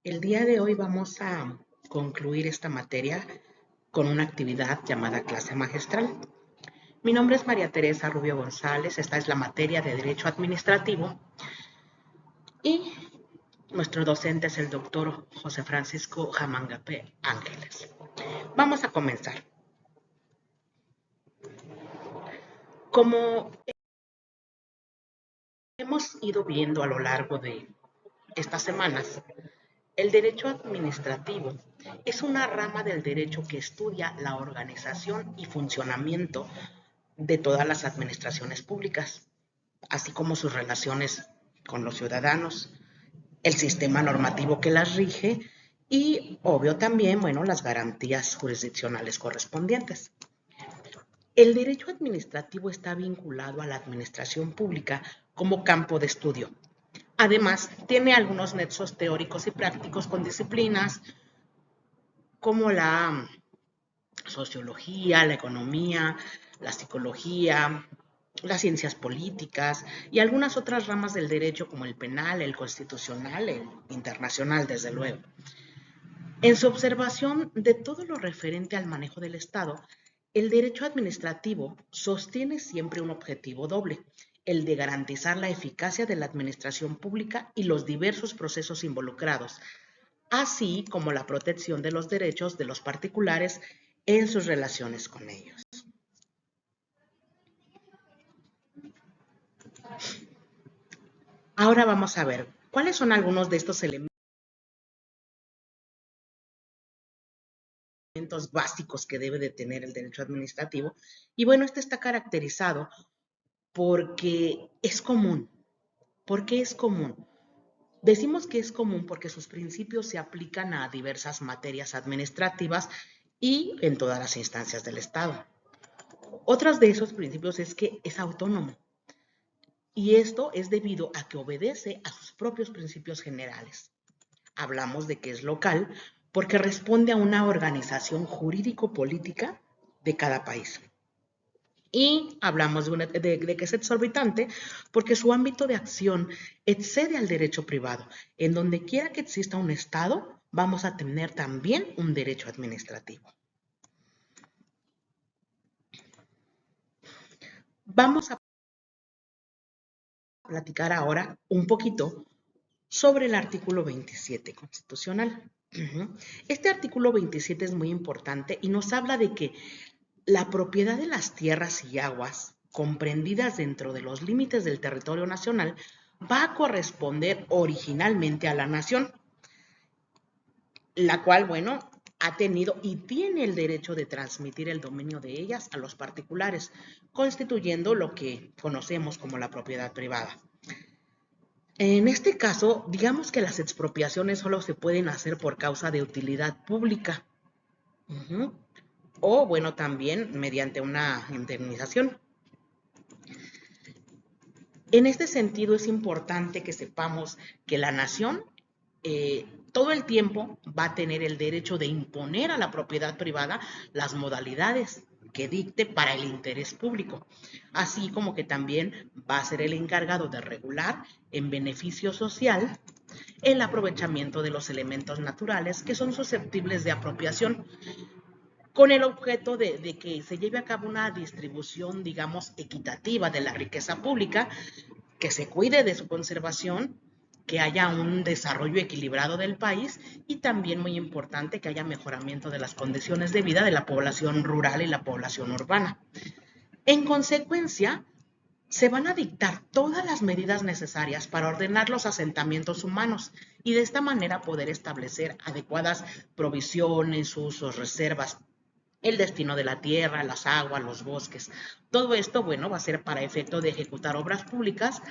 El día de hoy vamos a concluir esta materia con una actividad llamada clase magistral. Mi nombre es María Teresa Rubio González, esta es la materia de Derecho Administrativo y nuestro docente es el doctor José Francisco Jamangape Ángeles. Vamos a comenzar. Como hemos ido viendo a lo largo de estas semanas, el derecho administrativo es una rama del derecho que estudia la organización y funcionamiento de todas las administraciones públicas, así como sus relaciones con los ciudadanos, el sistema normativo que las rige y, obvio también, bueno, las garantías jurisdiccionales correspondientes. El derecho administrativo está vinculado a la administración pública como campo de estudio. Además, tiene algunos nexos teóricos y prácticos con disciplinas como la sociología, la economía, la psicología, las ciencias políticas y algunas otras ramas del derecho como el penal, el constitucional, el internacional, desde luego. En su observación de todo lo referente al manejo del Estado, el derecho administrativo sostiene siempre un objetivo doble, el de garantizar la eficacia de la administración pública y los diversos procesos involucrados, así como la protección de los derechos de los particulares en sus relaciones con ellos. Ahora vamos a ver cuáles son algunos de estos elementos básicos que debe de tener el derecho administrativo. Y bueno, este está caracterizado porque es común. ¿Por qué es común? Decimos que es común porque sus principios se aplican a diversas materias administrativas y en todas las instancias del Estado. Otros de esos principios es que es autónomo. Y esto es debido a que obedece a sus propios principios generales. Hablamos de que es local porque responde a una organización jurídico-política de cada país. Y hablamos de que es exorbitante porque su ámbito de acción excede al derecho privado. En donde quiera que exista un Estado, vamos a tener también un derecho administrativo. Vamos a platicar ahora un poquito sobre el artículo 27 constitucional. Este artículo 27 es muy importante y nos habla de que la propiedad de las tierras y aguas comprendidas dentro de los límites del territorio nacional va a corresponder originalmente a la nación, la cual, bueno, ha tenido y tiene el derecho de transmitir el dominio de ellas a los particulares, constituyendo lo que conocemos como la propiedad privada. En este caso, digamos que las expropiaciones solo se pueden hacer por causa de utilidad pública. O, bueno, también mediante una indemnización. En este sentido, es importante que sepamos que la nación todo el tiempo va a tener el derecho de imponer a la propiedad privada las modalidades que dicte para el interés público, así como que también va a ser el encargado de regular en beneficio social el aprovechamiento de los elementos naturales que son susceptibles de apropiación, con el objeto de que se lleve a cabo una distribución, digamos, equitativa de la riqueza pública, que se cuide de su conservación, que haya un desarrollo equilibrado del país y también muy importante que haya mejoramiento de las condiciones de vida de la población rural y la población urbana. En consecuencia, se van a dictar todas las medidas necesarias para ordenar los asentamientos humanos y de esta manera poder establecer adecuadas provisiones, usos, reservas, el destino de la tierra, las aguas, los bosques. Todo esto, bueno, va a ser para efecto de ejecutar obras públicas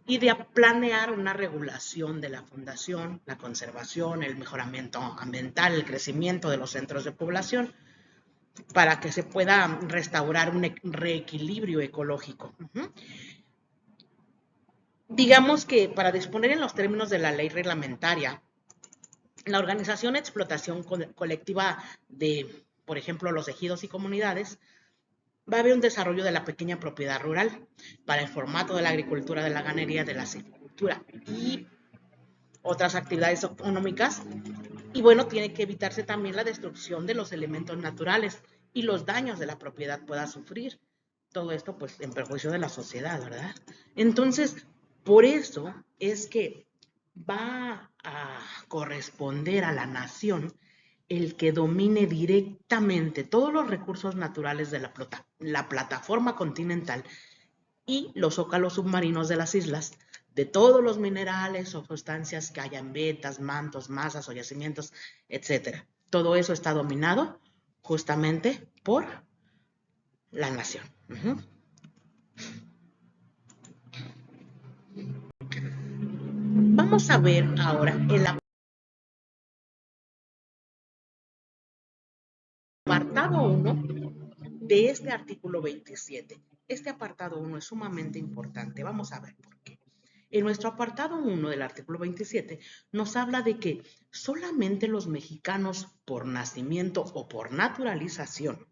y de planear una regulación de la fundación, la conservación, el mejoramiento ambiental, el crecimiento de los centros de población, para que se pueda restaurar un reequilibrio ecológico. Digamos que para disponer en los términos de la ley reglamentaria, la organización de explotación colectiva de, por ejemplo, los ejidos y comunidades, va a haber un desarrollo de la pequeña propiedad rural para el formato de la agricultura, de la ganadería, de la silvicultura. Y otras actividades económicas. Y bueno, tiene que evitarse también la destrucción de los elementos naturales y los daños de la propiedad pueda sufrir. Todo esto pues en perjuicio de la sociedad, ¿verdad? Entonces, por eso es que va a corresponder a la nación el que domine directamente todos los recursos naturales de la plataforma continental y los zócalos submarinos de las islas, de todos los minerales o sustancias que haya en vetas, mantos, masas o yacimientos, etc. Todo eso está dominado justamente por la nación. Vamos a ver ahora el apartado 1 de este artículo 27. Este apartado 1 es sumamente importante. Vamos a ver por qué. En nuestro apartado 1 del artículo 27 nos habla de que solamente los mexicanos por nacimiento o por naturalización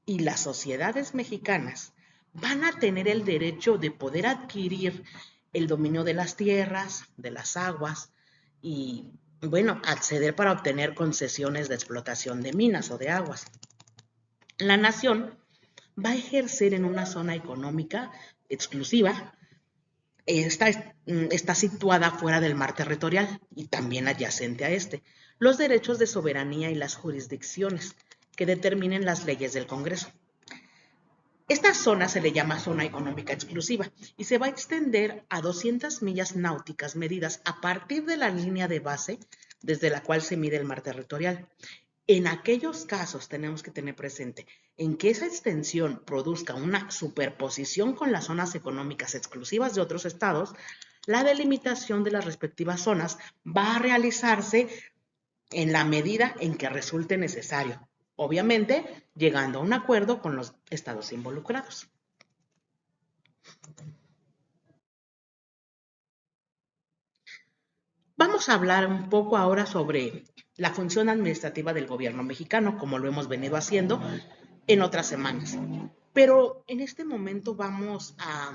y las sociedades mexicanas van a tener el derecho de poder adquirir el dominio de las tierras, de las aguas y, bueno, acceder para obtener concesiones de explotación de minas o de aguas. La nación va a ejercer en una zona económica exclusiva. Está situada fuera del mar territorial y también adyacente a este, los derechos de soberanía y las jurisdicciones que determinen las leyes del Congreso. Esta zona se le llama zona económica exclusiva y se va a extender a 200 millas náuticas medidas a partir de la línea de base desde la cual se mide el mar territorial. En aquellos casos tenemos que tener presente en que esa extensión produzca una superposición con las zonas económicas exclusivas de otros estados, la delimitación de las respectivas zonas va a realizarse en la medida en que resulte necesario, obviamente llegando a un acuerdo con los estados involucrados. Vamos a hablar un poco ahora sobre la función administrativa del gobierno mexicano, como lo hemos venido haciendo en otras semanas. Pero en este momento vamos a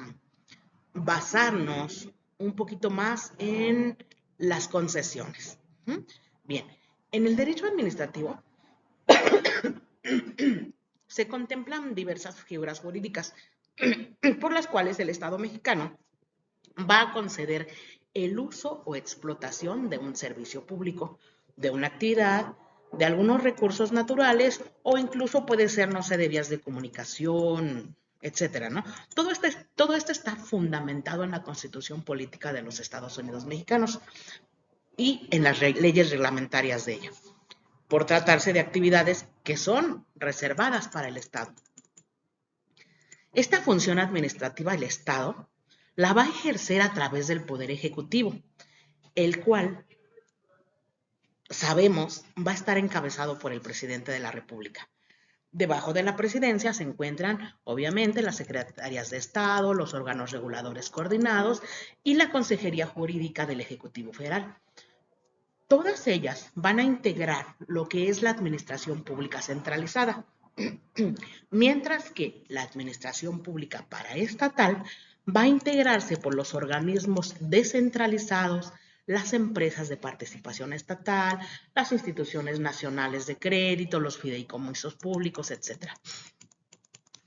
basarnos un poquito más en las concesiones. Bien, en el derecho administrativo se contemplan diversas figuras jurídicas por las cuales el Estado mexicano va a conceder el uso o explotación de un servicio público, de una actividad, de algunos recursos naturales o incluso puede ser, no sé, de vías de comunicación, etcétera, ¿no? Todo esto está fundamentado en la Constitución Política de los Estados Unidos Mexicanos y en las leyes reglamentarias de ella, por tratarse de actividades que son reservadas para el Estado. Esta función administrativa del Estado la va a ejercer a través del Poder Ejecutivo, el cual, sabemos, va a estar encabezado por el presidente de la República. Debajo de la presidencia se encuentran, obviamente, las secretarías de Estado, los órganos reguladores coordinados y la Consejería Jurídica del Ejecutivo Federal. Todas ellas van a integrar lo que es la administración pública centralizada, mientras que la administración pública paraestatal va a integrarse por los organismos descentralizados, las empresas de participación estatal, las instituciones nacionales de crédito, los fideicomisos públicos, etc.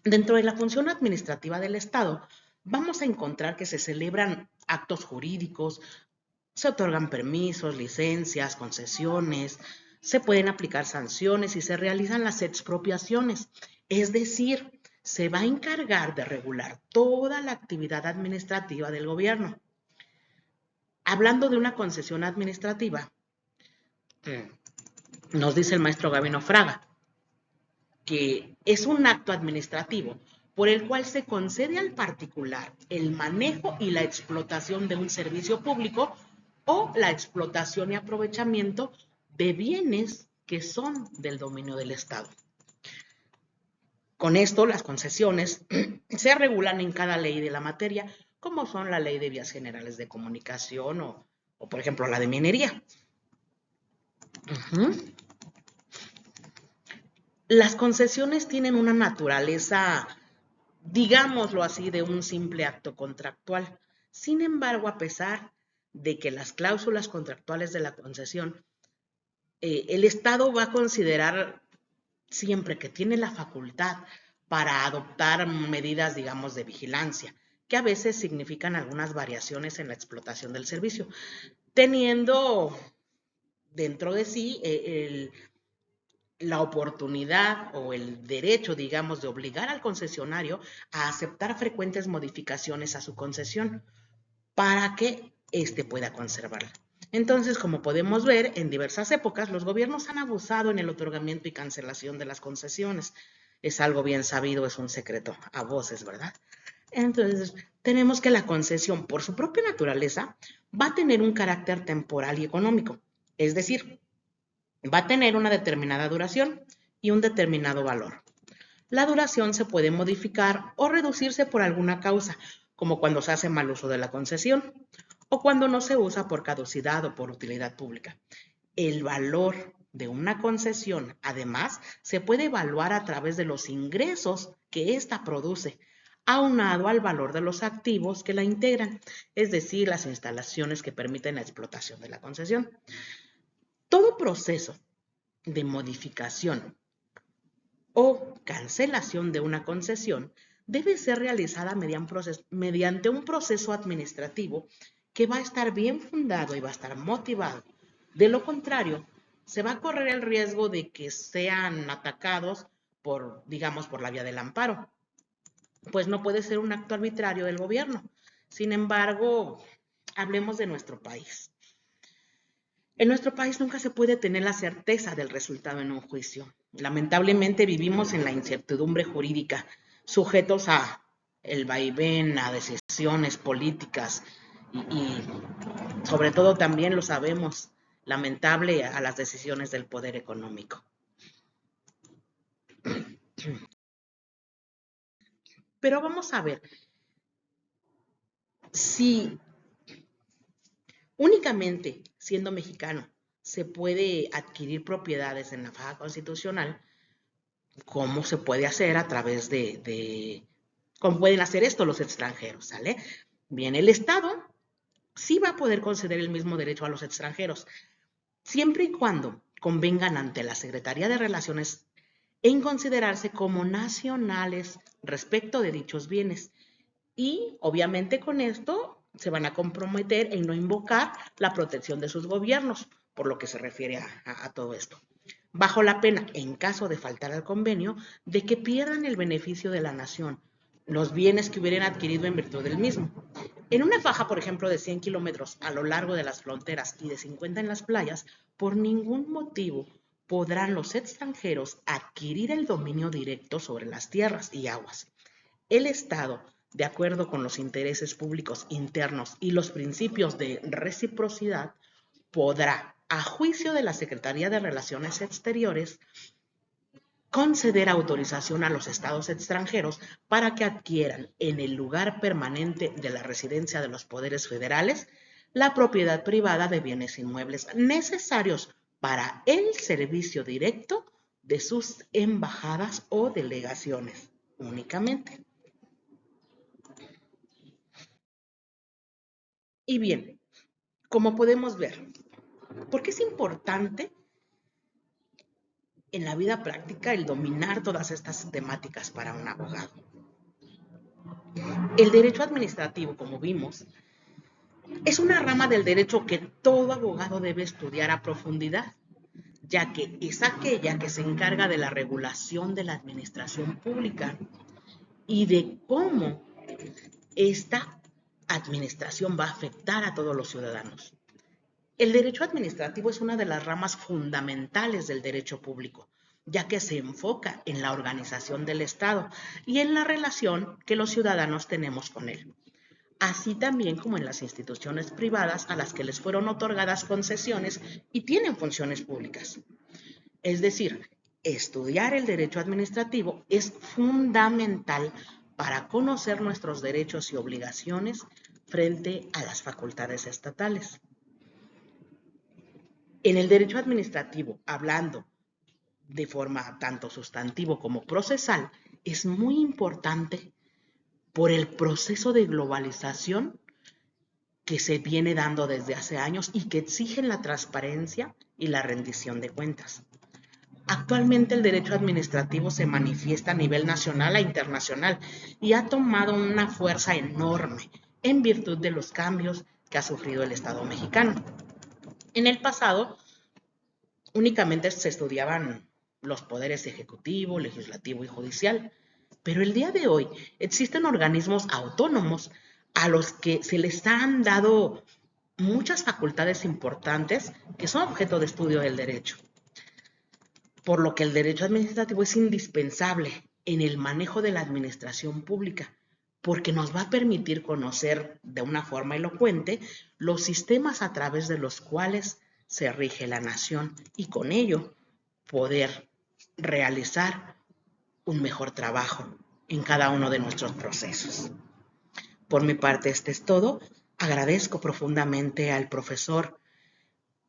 Dentro de la función administrativa del Estado, vamos a encontrar que se celebran actos jurídicos, se otorgan permisos, licencias, concesiones, se pueden aplicar sanciones y se realizan las expropiaciones. Es decir, se va a encargar de regular toda la actividad administrativa del gobierno. Hablando de una concesión administrativa, nos dice el maestro Gabino Fraga, que es un acto administrativo por el cual se concede al particular el manejo y la explotación de un servicio público o la explotación y aprovechamiento de bienes que son del dominio del Estado. Con esto, las concesiones se regulan en cada ley de la materia, como son la Ley de Vías Generales de Comunicación o por ejemplo, la de minería. Las concesiones tienen una naturaleza, digámoslo así, de un simple acto contractual. Sin embargo, a pesar de que las cláusulas contractuales de la concesión, el Estado va a considerar siempre que tiene la facultad para adoptar medidas, digamos, de vigilancia, que a veces significan algunas variaciones en la explotación del servicio, teniendo dentro de sí la oportunidad o el derecho, digamos, de obligar al concesionario a aceptar frecuentes modificaciones a su concesión para que éste pueda conservarla. Entonces, como podemos ver, en diversas épocas los gobiernos han abusado en el otorgamiento y cancelación de las concesiones. Es algo bien sabido, es un secreto a voces, ¿verdad? Entonces, tenemos que la concesión, por su propia naturaleza, va a tener un carácter temporal y económico. Es decir, va a tener una determinada duración y un determinado valor. La duración se puede modificar o reducirse por alguna causa, como cuando se hace mal uso de la concesión o cuando no se usa por caducidad o por utilidad pública. El valor de una concesión, además, se puede evaluar a través de los ingresos que ésta produce, aunado al valor de los activos que la integran, es decir, las instalaciones que permiten la explotación de la concesión. Todo proceso de modificación o cancelación de una concesión debe ser realizada mediante un proceso administrativo que va a estar bien fundado y va a estar motivado. De lo contrario, se va a correr el riesgo de que sean atacados por, digamos, por la vía del amparo, pues no puede ser un acto arbitrario del gobierno. Sin embargo, hablemos de nuestro país. En nuestro país nunca se puede tener la certeza del resultado en un juicio. Lamentablemente vivimos en la incertidumbre jurídica, sujetos a el vaivén, a decisiones políticas y sobre todo también lo sabemos, lamentable a las decisiones del poder económico. Pero vamos a ver, si únicamente siendo mexicano se puede adquirir propiedades en la faja constitucional, ¿cómo se puede hacer a través cómo pueden hacer esto los extranjeros? ¿Sale? Bien, el Estado sí va a poder conceder el mismo derecho a los extranjeros, siempre y cuando convengan ante la Secretaría de Relaciones en considerarse como nacionales respecto de dichos bienes. Y obviamente con esto se van a comprometer en no invocar la protección de sus gobiernos, por lo que se refiere a todo esto. Bajo la pena, en caso de faltar al convenio, de que pierdan el beneficio de la nación, los bienes que hubieran adquirido en virtud del mismo. En una faja, por ejemplo, de 100 kilómetros a lo largo de las fronteras y de 50 en las playas, por ningún motivo podrán los extranjeros adquirir el dominio directo sobre las tierras y aguas. El Estado, de acuerdo con los intereses públicos internos y los principios de reciprocidad, podrá, a juicio de la Secretaría de Relaciones Exteriores, conceder autorización a los estados extranjeros para que adquieran en el lugar permanente de la residencia de los poderes federales la propiedad privada de bienes inmuebles necesarios para el servicio directo de sus embajadas o delegaciones únicamente. Y bien, como podemos ver, ¿por qué es importante en la vida práctica el dominar todas estas temáticas para un abogado? El derecho administrativo, como vimos, es una rama del derecho que todo abogado debe estudiar a profundidad, ya que es aquella que se encarga de la regulación de la administración pública y de cómo esta administración va a afectar a todos los ciudadanos. El derecho administrativo es una de las ramas fundamentales del derecho público, ya que se enfoca en la organización del Estado y en la relación que los ciudadanos tenemos con él, así también como en las instituciones privadas a las que les fueron otorgadas concesiones y tienen funciones públicas. Es decir, estudiar el derecho administrativo es fundamental para conocer nuestros derechos y obligaciones frente a las facultades estatales. En el derecho administrativo, hablando de forma tanto sustantivo como procesal, es muy importante por el proceso de globalización que se viene dando desde hace años y que exigen la transparencia y la rendición de cuentas. Actualmente el derecho administrativo se manifiesta a nivel nacional e internacional y ha tomado una fuerza enorme en virtud de los cambios que ha sufrido el Estado mexicano. En el pasado únicamente se estudiaban los poderes ejecutivo, legislativo y judicial, pero el día de hoy existen organismos autónomos a los que se les han dado muchas facultades importantes que son objeto de estudio del derecho, por lo que el derecho administrativo es indispensable en el manejo de la administración pública, porque nos va a permitir conocer de una forma elocuente los sistemas a través de los cuales se rige la nación y con ello poder realizar un mejor trabajo en cada uno de nuestros procesos. Por mi parte, este es todo. Agradezco profundamente al profesor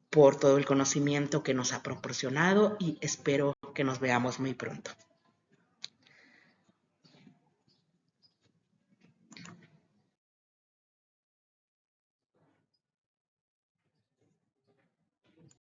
por todo el conocimiento que nos ha proporcionado y espero que nos veamos muy pronto.